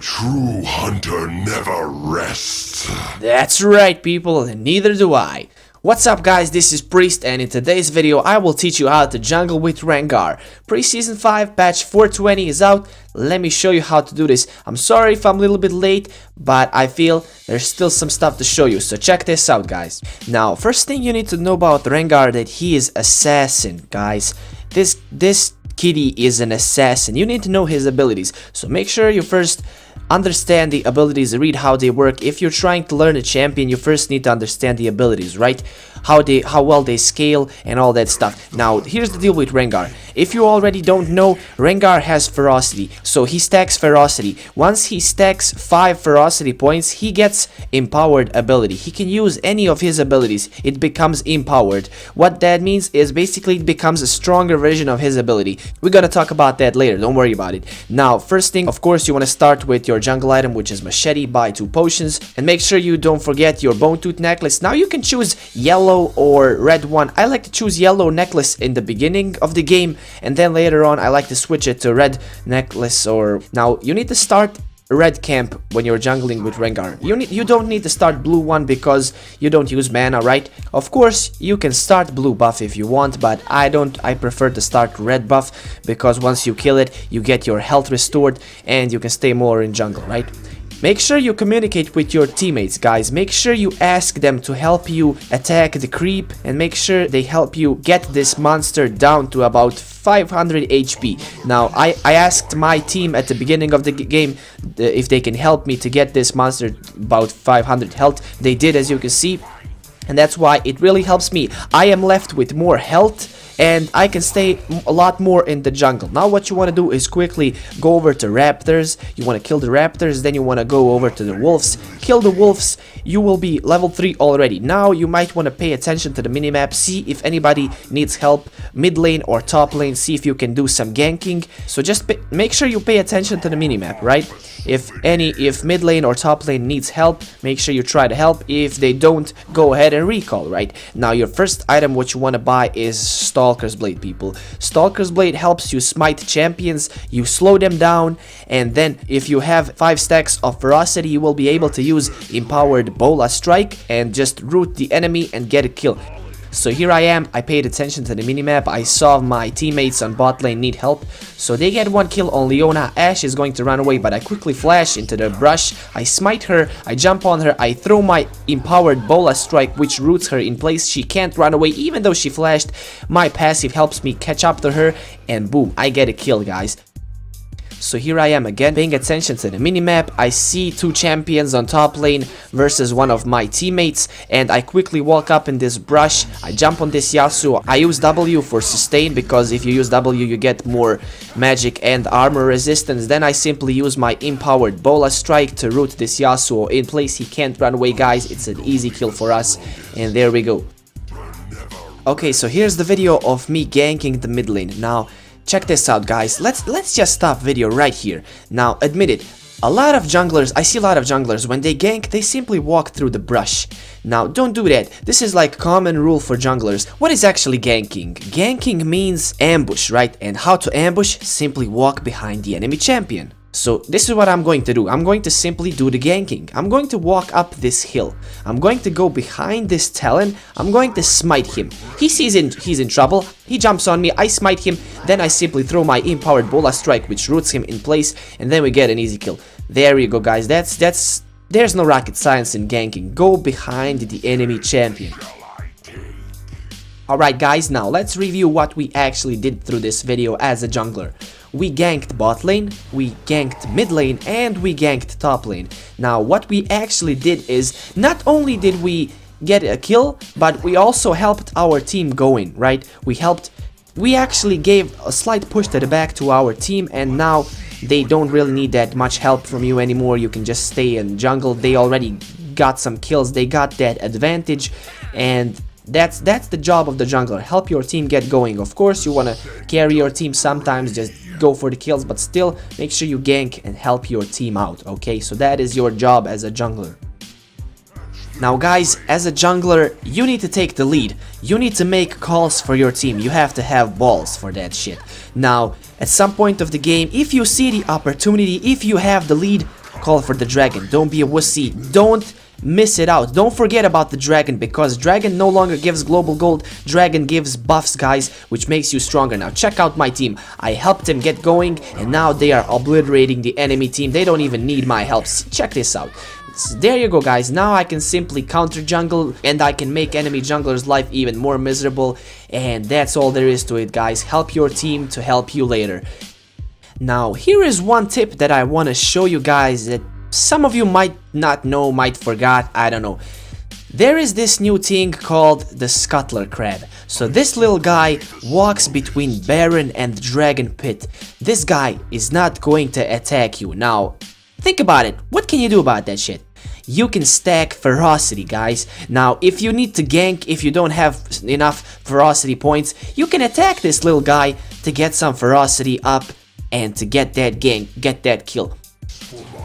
true hunter never rests. That's right, people, and neither do I. What's up, guys? This is Priest, and in today's video I will teach you how to jungle with Rengar. Pre-season 5 patch 420 is out. Let me show you how to do this. I'm sorry if I'm a little bit late, but I feel there's still some stuff to show you, so check this out, guys. Now, first thing you need to know about Rengar, that he is assassin, guys. This kitty is an assassin. You need to know his abilities, so make sure you first understand the abilities, read how they work. If you're trying to learn a champion, you first need to understand the abilities, right? How well they scale and all that stuff. Now, here's the deal with Rengar. If you already don't know, Rengar has ferocity, so he stacks ferocity. Once he stacks 5 ferocity points, he gets empowered ability. He can use any of his abilities. It becomes empowered. What that means is basically it becomes a stronger version of his ability. We're gonna talk about that later, don't worry about it. Now, first thing, of course, you want to start with your jungle item, which is machete. Buy 2 potions, and make sure you don't forget your bone tooth necklace. Now you can choose yellow or red one. I like to choose yellow necklace in the beginning of the game, and then later on I like to switch it to red necklace. Or now you need to start red camp when you're jungling with Rengar. You don't need to start blue one because you don't use mana, right? Of course you can start blue buff if you want, but I don't. I prefer to start red buff because once you kill it, you get your health restored and you can stay more in jungle, right? Make sure you communicate with your teammates, guys. Make sure you ask them to help you attack the creep, and make sure they help you get this monster down to about 500 HP. Now, I asked my team at the beginning of the game if they can help me to get this monster about 500 health. They did, as you can see, and that's why it really helps me. I am left with more health, and I can stay a lot more in the jungle. Now what you want to do is quickly go over to raptors. You want to kill the raptors, then you want to go over to the wolves. Kill the wolves. You will be level 3 already. Now you might want to pay attention to the minimap. See if anybody needs help, mid lane or top lane. See if you can do some ganking. So just make sure you pay attention to the minimap, right? If mid lane or top lane needs help, make sure you try to help. If they don't, go ahead and recall, right? Now your first item what you want to buy is Stalker's Blade, people. Stalker's Blade helps you smite champions, you slow them down, and then if you have 5 stacks of ferocity, you will be able to use empowered bola strike and just root the enemy and get a kill. So here I am, I paid attention to the minimap, I saw my teammates on bot lane need help, so they get 1 kill on Leona. Ashe is going to run away, but I quickly flash into the brush, I smite her, I jump on her, I throw my empowered bola strike which roots her in place. She can't run away even though she flashed. My passive helps me catch up to her, and boom, I get a kill, guys. So here I am again, paying attention to the minimap. I see 2 champions on top lane versus one of my teammates, and I quickly walk up in this brush. I jump on this Yasuo. I use W for sustain because if you use W you get more magic and armor resistance. Then I simply use my empowered bola strike to root this Yasuo in place. He can't run away, guys. It's an easy kill for us, and there we go. Okay, so here's the video of me ganking the mid lane. Now check this out, guys. Let's just stop video right here. Now, admit it, a lot of junglers, I see a lot of junglers, when they gank, they simply walk through the brush. Now, don't do that. This is like common rule for junglers. What is actually ganking? Ganking means ambush, right? And how to ambush? Simply walk behind the enemy champion. So this is what I'm going to do. I'm going to simply do the ganking. I'm going to walk up this hill. I'm going to go behind this talon. I'm going to smite him. He sees he's in trouble. He jumps on me. I smite him. Then I simply throw my empowered bola strike, which roots him in place, and then we get an easy kill. There you go, guys. There's no rocket science in ganking. Go behind the enemy champion. Alright, guys, now let's review what we actually did through this video as a jungler. We ganked bot lane, we ganked mid lane, and we ganked top lane. Now what we actually did is, not only did we get a kill, but we also helped our team going, right? We actually gave a slight push to the back to our team, and now they don't really need that much help from you anymore. You can just stay in jungle. They already got some kills, they got that advantage, and that's the job of the jungler. Help your team get going. Of course you want to carry your team sometimes, just go for the kills, but still make sure you gank and help your team out, okay? So that is your job as a jungler. Now guys, as a jungler, you need to take the lead. You need to make calls for your team. You have to have balls for that shit. Now, at some point of the game, if you see the opportunity, if you have the lead, call for the dragon. Don't be a wussy. Don't miss it out. Don't forget about the dragon, because dragon no longer gives global gold. Dragon gives buffs, guys, which makes you stronger. Now check out my team. I helped them get going, and now they are obliterating the enemy team. They don't even need my help. Check this out. So there you go, guys. Now I can simply counter jungle, and I can make enemy junglers' life even more miserable. And that's all there is to it, guys. Help your team to help you later. Now here is one tip that I want to show you guys that some of you might not know, might forgot, I don't know. There is this new thing called the Scuttler Crab. So this little guy walks between Baron and Dragon Pit. This guy is not going to attack you. Now, think about it. What can you do about that shit? You can stack ferocity, guys. Now, if you need to gank, if you don't have enough ferocity points, you can attack this little guy to get some ferocity up and to get that gank, get that kill.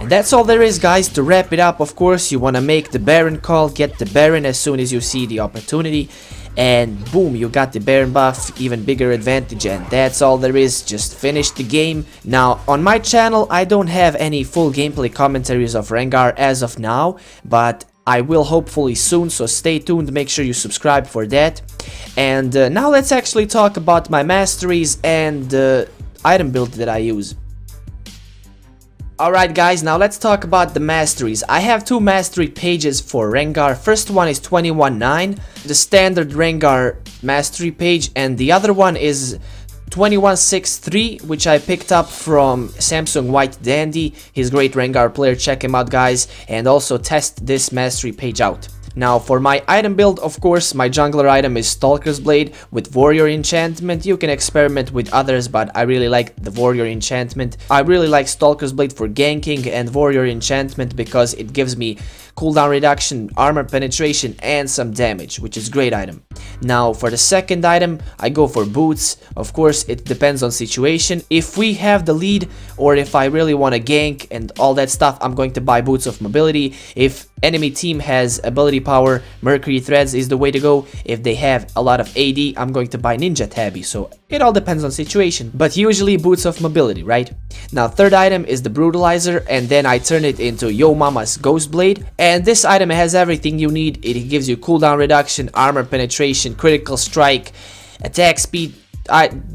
And that's all there is, guys. To wrap it up, of course, you want to make the Baron call, get the Baron as soon as you see the opportunity, and boom, you got the Baron buff, even bigger advantage, and that's all there is. Just finish the game. Now, on my channel, I don't have any full gameplay commentaries of Rengar as of now, but I will hopefully soon, so stay tuned, make sure you subscribe for that. And now let's actually talk about my masteries and the item build that I use. Alright guys, now let's talk about the masteries. I have two mastery pages for Rengar. First one is 21.9, the standard Rengar mastery page, and the other one is 21.6.3, which I picked up from Samsung White Dandy. He's a great Rengar player, check him out, guys, and also test this mastery page out. Now for my item build, of course, my jungler item is Stalker's Blade with Warrior Enchantment. You can experiment with others, but I really like the Warrior Enchantment. I really like Stalker's Blade for ganking and Warrior Enchantment because it gives me cooldown reduction, armor penetration, and some damage, which is a great item. Now for the second item, I go for boots. Of course, it depends on situation. If we have the lead, or if I really want to gank and all that stuff, I'm going to buy boots of mobility. If enemy team has ability power, Mercury Threads is the way to go. If they have a lot of AD, I'm going to buy Ninja Tabby. So it all depends on situation, but usually boots of mobility, right? Now third item is the Brutalizer, and then I turn it into Yo Mama's Ghost Blade. And this item has everything you need. It gives you cooldown reduction, armor penetration, critical strike, attack speed.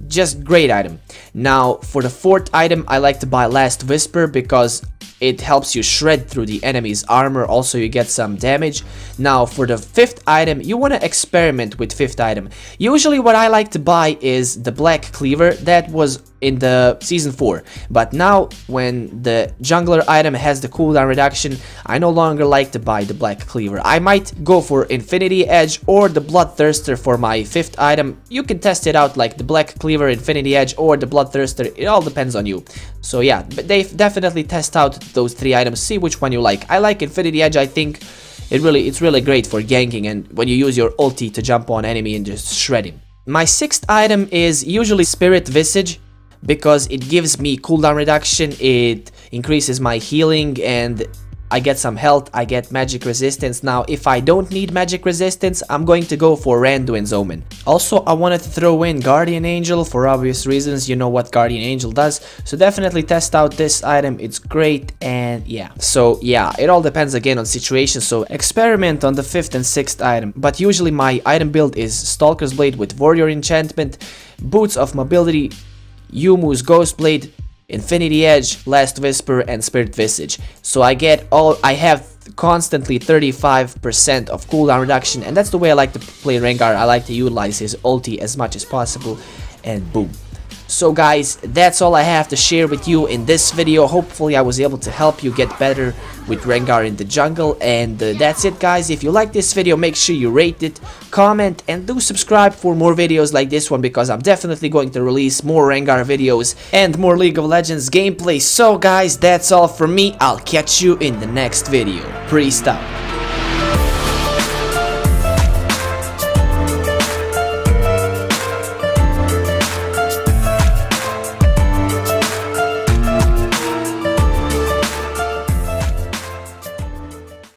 Just great item. Now for the fourth item, I like to buy Last Whisper because it helps you shred through the enemy's armor. Also, you get some damage. Now for the fifth item, you want to experiment with fifth item. Usually what I like to buy is the Black Cleaver. That was in the season 4, but now when the jungler item has the cooldown reduction, I no longer like to buy the Black Cleaver. I might go for Infinity Edge or the Bloodthirster for my fifth item. You can test it out, like the Black Cleaver, Infinity Edge, or the Bloodthirster. It all depends on you. So yeah, but they definitely test out those three items, see which one you like. I like Infinity Edge. I think it's really great for ganking and when you use your ulti to jump on enemy and just shred him. My sixth item is usually Spirit Visage, because it gives me cooldown reduction, it increases my healing, and I get some health, I get magic resistance. Now if I don't need magic resistance, I'm going to go for Randuin's Omen. Also, I wanted to throw in Guardian Angel for obvious reasons. You know what Guardian Angel does, so definitely test out this item. It's great. And yeah, so yeah, it all depends again on situation, so experiment on the fifth and sixth item. But usually my item build is Stalker's Blade with Warrior Enchantment, Boots of Mobility, Yumu's Ghost Blade, Infinity Edge, Last Whisper, and Spirit Visage. So I have constantly 35% of cooldown reduction, and that's the way I like to play Rengar. I like to utilize his ulti as much as possible, and boom. So guys, that's all I have to share with you in this video. Hopefully I was able to help you get better with Rengar in the jungle, and that's it guys. If you like this video, make sure you rate it, comment, and do subscribe for more videos like this one, because I'm definitely going to release more Rengar videos and more League of Legends gameplay. So guys, that's all from me. I'll catch you in the next video. Priest out.